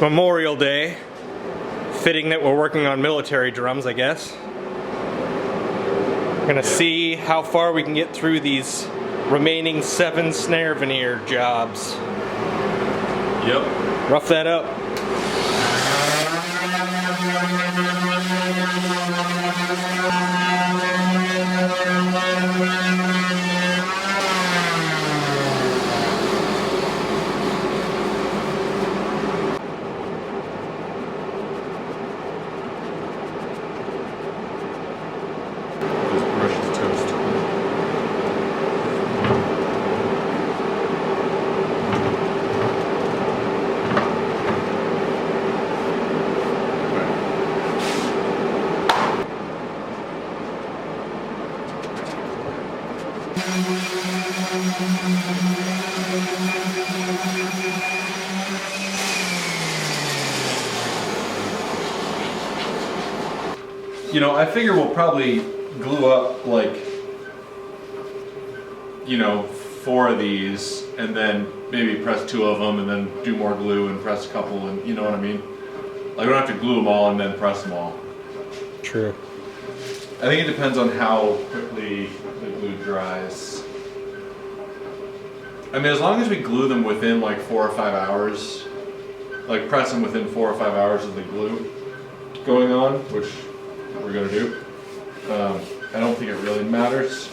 Memorial Day. Fitting that we're working on military drums, I guess. We're gonna see how far we can get through these remaining 7 snare veneer jobs. Yep. Rough that up. You know, I figure we'll probably glue up like, you know, 4 of these and then maybe press 2 of them and then do more glue and press a couple, and you know what I mean? Like, we don't have to glue them all and then press them all. True. I think it depends on how quickly the glue dries. I mean, as long as we glue them within like 4 or 5 hours, like press them within 4 or 5 hours of the glue going on, which we're gonna do. I don't think it really matters.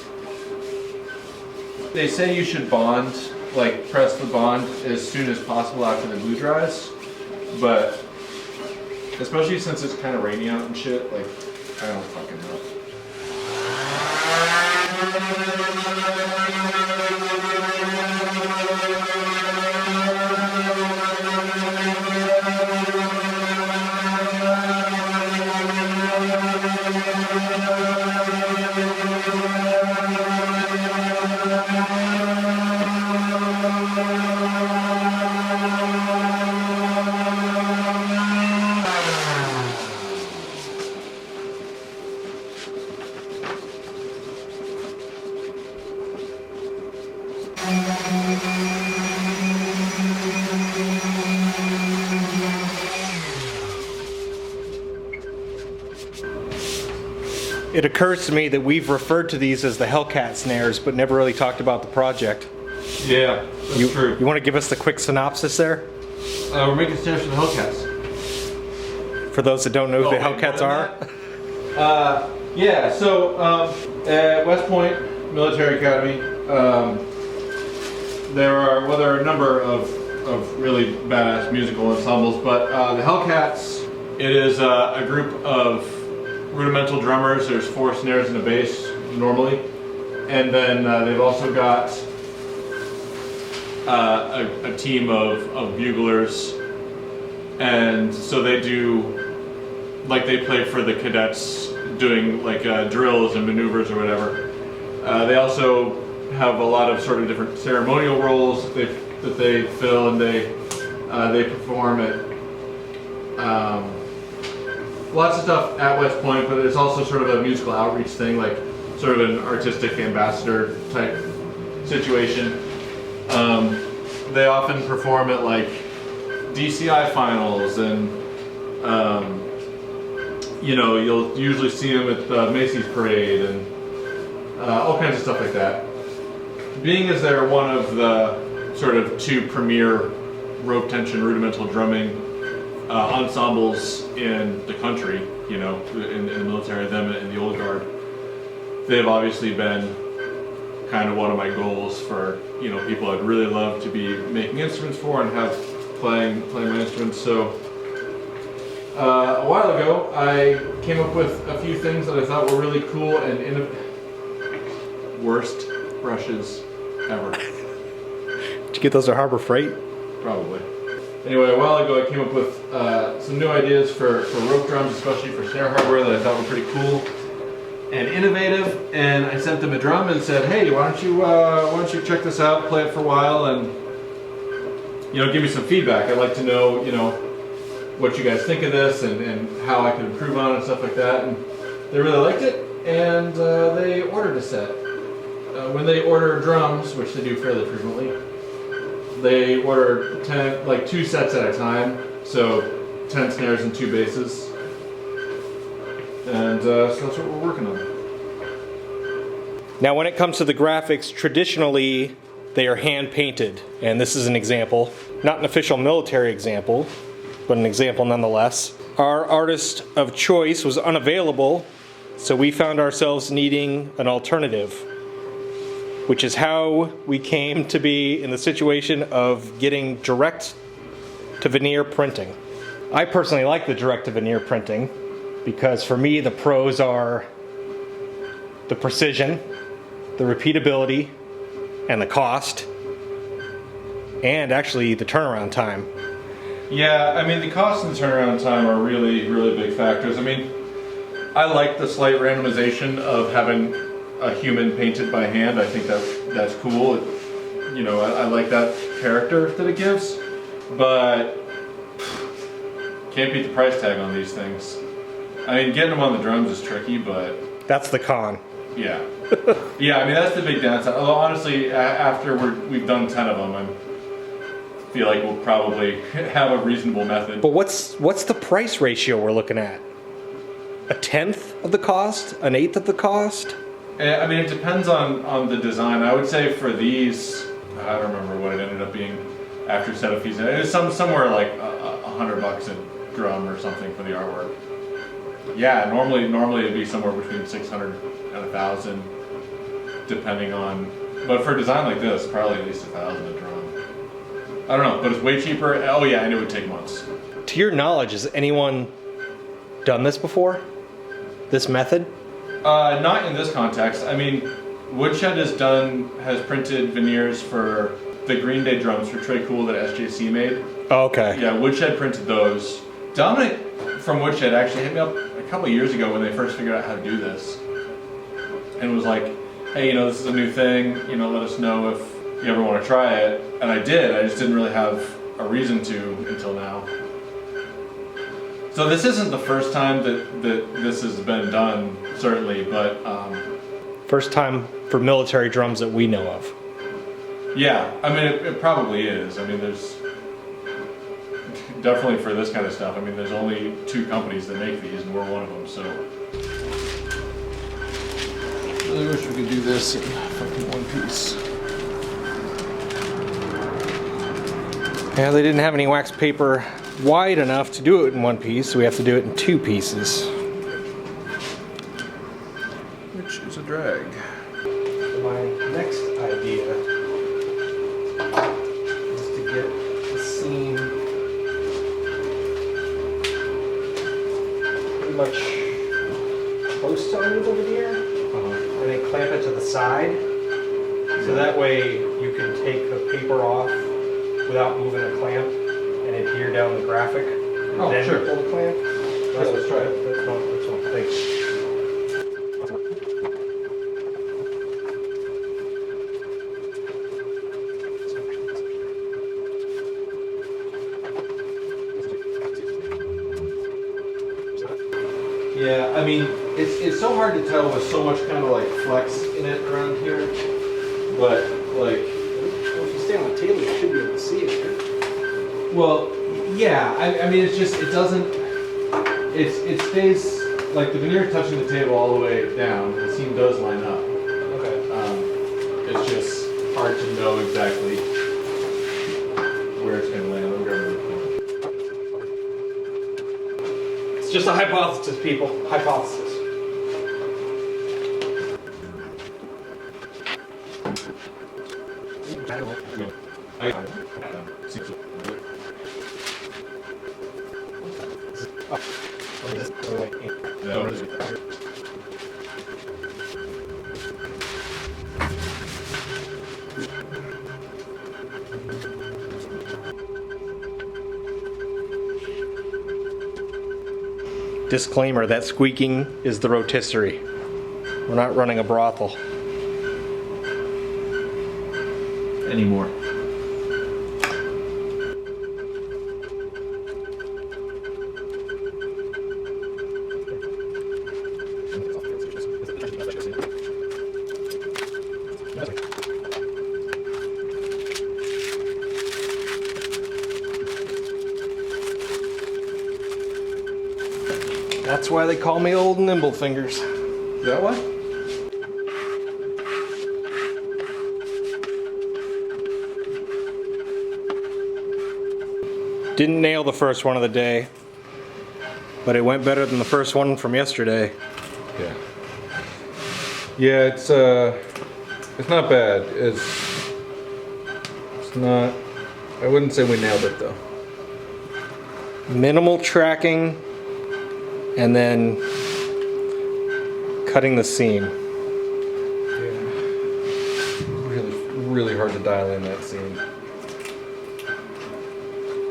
They say you should bond, like press the bond as soon as possible after the glue dries, but especially since it's kind of rainy out and shit, like, I don't fucking know. It occurs to me that we've referred to these as the Hellcat snares, but never really talked about the project. Yeah, that's true. You want to give us the quick synopsis there? We're making snares for the Hellcats. For those that don't know who the Hellcats are? Yeah, so at West Point Military Academy, there are a number of really badass musical ensembles, but the Hellcats, it is a group of rudimental drummers. There's 4 snares and a bass normally, and then they've also got a team of buglers, and so they do, like, they play for the cadets doing like drills and maneuvers or whatever. They also have a lot of sort of different ceremonial roles that they fill, and they perform at lots of stuff at West Point, but it's also sort of a musical outreach thing, like sort of an artistic ambassador type situation. They often perform at like DCI finals, and you know, you'll usually see them at the Macy's parade and all kinds of stuff like that. Being as they're one of the sort of 2 premier rope tension rudimental drumming ensembles in the country, you know, in the military, them and the old guard, they've obviously been kind of one of my goals for, you know, people I'd really love to be making instruments for and have playing my instruments. So a while ago I came up with a few things that I thought were really cool and worst brushes ever. Did you get those at Harbor Freight? Probably. Anyway, a while ago I came up with some new ideas for rope drums, especially for snare hardware, that I thought were pretty cool and innovative, and I sent them a drum and said, hey, why don't you check this out, play it for a while, and, you know, give me some feedback. I'd like to know, you know, what you guys think of this and how I can improve on it and stuff like that. And they really liked it, and they ordered a set. When they order drums, which they do fairly frequently, they order 2 sets at a time. So 10 snares and 2 basses. And so that's what we're working on. Now when it comes to the graphics, traditionally they are hand painted, and this is an example. Not an official military example, but an example nonetheless. Our artist of choice was unavailable, so we found ourselves needing an alternative, which is how we came to be in the situation of getting direct to veneer printing. I personally like the direct to veneer printing because for me the pros are the precision, the repeatability, and the cost, and actually the turnaround time. Yeah, I mean the cost and turnaround time are really, really big factors. I mean, I like the slight randomization of having a human painted by hand. I think that's cool. You know, I like that character that it gives, but can't beat the price tag on these things. I mean, getting them on the drums is tricky, but That's the con. yeah. Yeah, I mean, that's the big downside. Although, honestly, after we've done 10 of them, I feel like we'll probably have a reasonable method. But what's the price ratio we're looking at? A tenth of the cost? An eighth of the cost? I mean, it depends on the design. I would say for these, I don't remember what it ended up being after setup fees. It was somewhere like $100 a drum or something for the artwork. Yeah, normally it'd be somewhere between 600 and 1,000, depending on. But for a design like this, probably at least 1,000 a drum. I don't know, but it's way cheaper. Oh yeah, and it would take months. To your knowledge, has anyone done this before? This method? Not in this context. I mean, Woodshed has printed veneers for the Green Day drums for Trey Cool that SJC made. Oh, okay. Yeah, Woodshed printed those. Dominic from Woodshed actually hit me up a couple of years ago when they first figured out how to do this, and was like, "Hey, you know, this is a new thing. You know, let us know if you ever want to try it." And I did. I just didn't really have a reason to until now. So this isn't the first time that this has been done, certainly, but First time for military drums that we know of. yeah, I mean, it probably is. I mean, there's definitely for this kind of stuff. I mean, there's only 2 companies that make these, and we're one of them. So, I really wish we could do this in fucking one piece. Yeah, they didn't have any wax paper wide enough to do it in one piece, so we have to do it in 2 pieces. Which is a drag. My next idea is to get the seam pretty much close to under the veneer, and then clamp it to the side, so that way you can take the paper off without moving a clamp and adhere down the graphic. And Oh, then sure. pull the clamp. Yeah, let's try it. That's one. Thanks. Yeah, I mean, it's so hard to tell with so much kind of like flex in it around here, but like, Well, if you stay on the table, you should be able to see it. Right? well, yeah. I mean, it's just it doesn't. It stays like the veneer touching the table all the way down. The seam does line up. Okay. It's just hard to know exactly where it's going to land. It's just a hypothesis, people. Hypothesis. Disclaimer, that squeaking is the rotisserie. We're not running a brothel. Anymore. That's why they call me Old Nimble Fingers. Is that why? Didn't nail the first one of the day, but it went better than the first one from yesterday. Yeah. Yeah, it's not bad. It's not. I wouldn't say we nailed it though. Minimal tracking, and then cutting the seam. Yeah. Really hard to dial in that seam.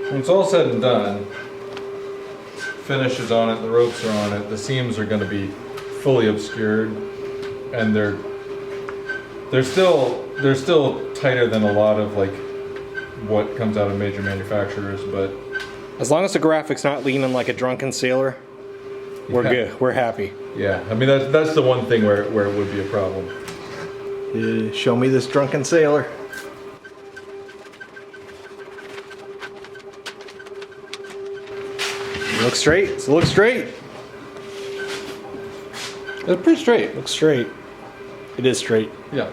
When it's all said and done, finish is on it, the ropes are on it, the seams are going to be fully obscured, and they're still tighter than a lot of like what comes out of major manufacturers, but As long as the graphic's not leaning like a drunken sailor, we're good. We're happy. yeah, I mean that's the one thing where it would be a problem. Show me this drunken sailor. Look straight. So look straight. It's pretty straight. Looks straight. It is straight. Yeah.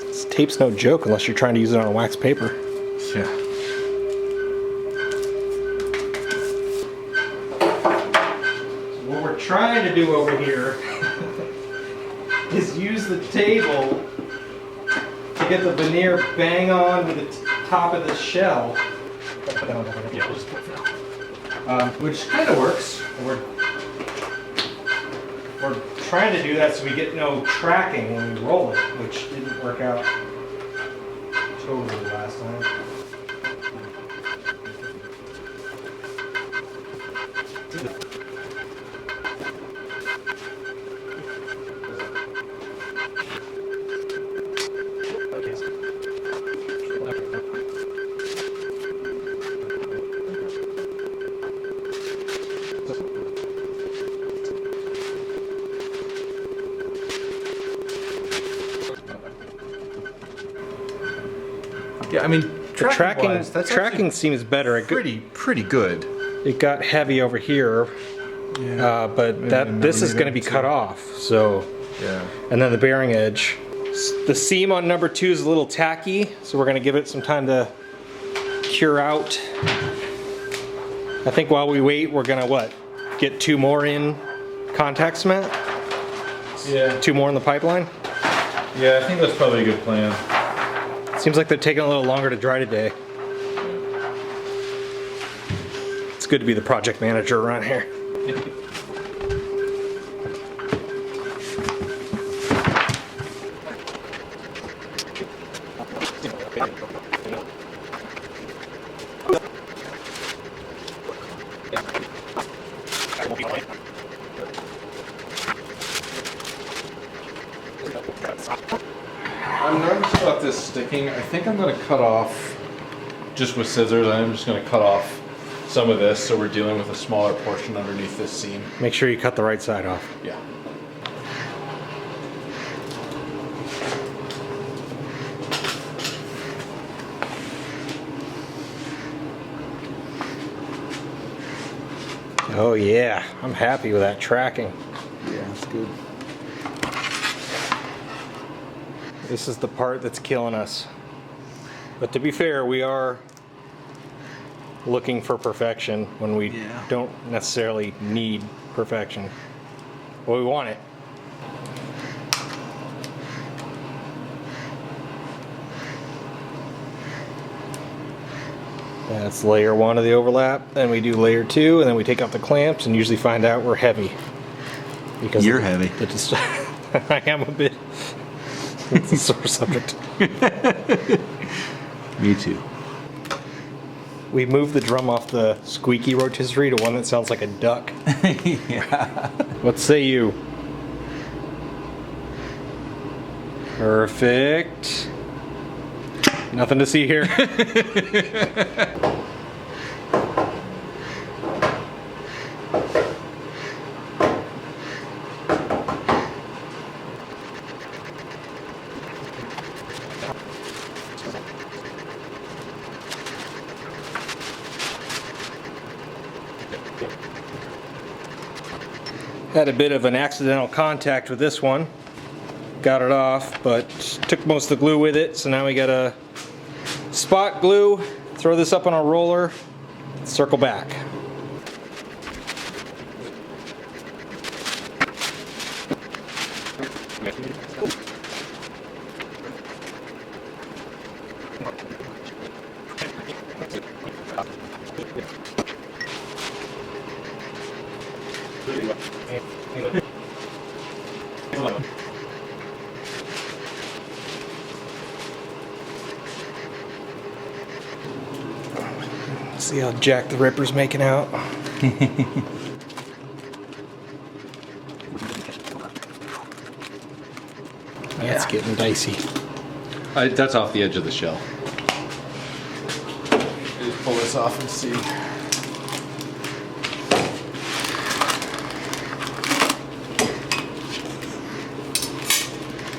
This tape's no joke unless you're trying to use it on a wax paper. Yeah. What we're trying to do over here is use the table to get the veneer bang on to the top of the shell. Which kind of works. We're trying to do that so we get no tracking when we roll it, which didn't work out totally last time. Yeah, I mean, The tracking seems better. pretty good. It got heavy over here, but this is going to be cut off. So, Yeah. and then the bearing edge. The seam on number 2 is a little tacky, so we're going to give it some time to cure out. I think while we wait, we're going to get 2 more in contact cement? Yeah. 2 more in the pipeline? Yeah, I think that's probably a good plan. Seems like they're taking a little longer to dry today. It's good to be the project manager around here. I'm nervous about this sticking. I think I'm going to cut off, just with scissors, I'm just going to cut off some of this so we're dealing with a smaller portion underneath this seam. Make sure you cut the right side off. Yeah. Oh yeah, I'm happy with that tracking. Yeah, that's good. This is the part that's killing us. But to be fair, we are looking for perfection when we don't necessarily need perfection. Well, we want it. That's layer 1 of the overlap. Then we do layer 2, and then we take off the clamps and usually find out we're heavy. Because You're heavy. I am a bit. It's a sore subject. Me too. We moved the drum off the squeaky rotisserie to one that sounds like a duck. Yeah. What say you? Perfect. Nothing to see here. Had a bit of an accidental contact with this one. Got it off, but took most of the glue with it, so now we gotta spot glue, throw this up on our roller, circle back. See how Jack the Ripper's making out. That's getting dicey. That's off the edge of the shell. Just pull this off and see.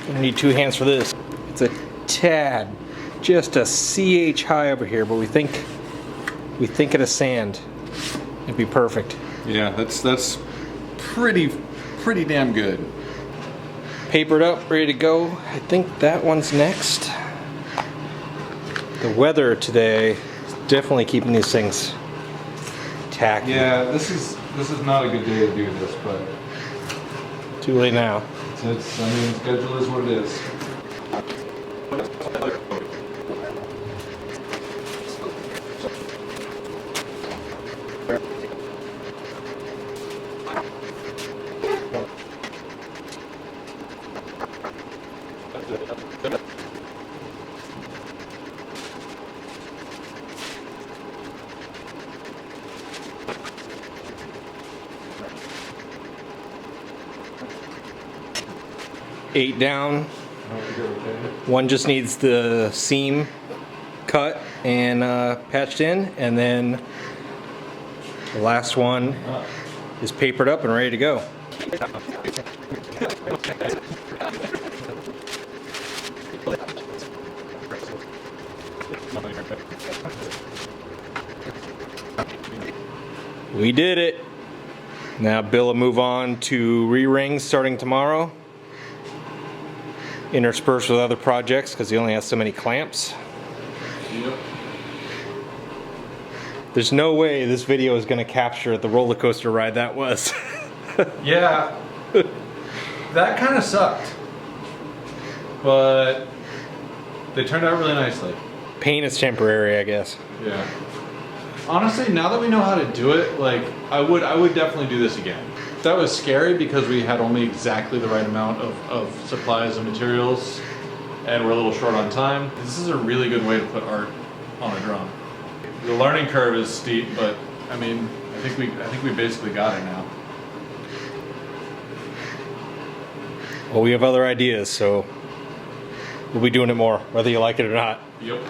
Gonna need 2 hands for this. It's a tad, just a CH high over here, but we think it is sand. It'd be perfect. Yeah, that's pretty damn good. Papered up, ready to go. I think that one's next. The weather today is definitely keeping these things tacky. Yeah, this is not a good day to do this, but Too late now. it's I mean, schedule is what it is. Eight down. One just needs the seam cut and patched in, and then the last one is papered up and ready to go. We did it. Now Bill will move on to re-rings starting tomorrow, interspersed with other projects because he only has so many clamps. Yep. There's no way this video is going to capture the roller coaster ride that was. Yeah, that kind of sucked, but they turned out really nicely. Pain is temporary, I guess. Yeah. Honestly, now that we know how to do it, like I would definitely do this again. That was scary because we had only exactly the right amount of supplies and materials, and we're a little short on time. This is a really good way to put art on a drum. The learning curve is steep, but I mean, I think we basically got it now. Well, we have other ideas, so we'll be doing it more, whether you like it or not. Yep.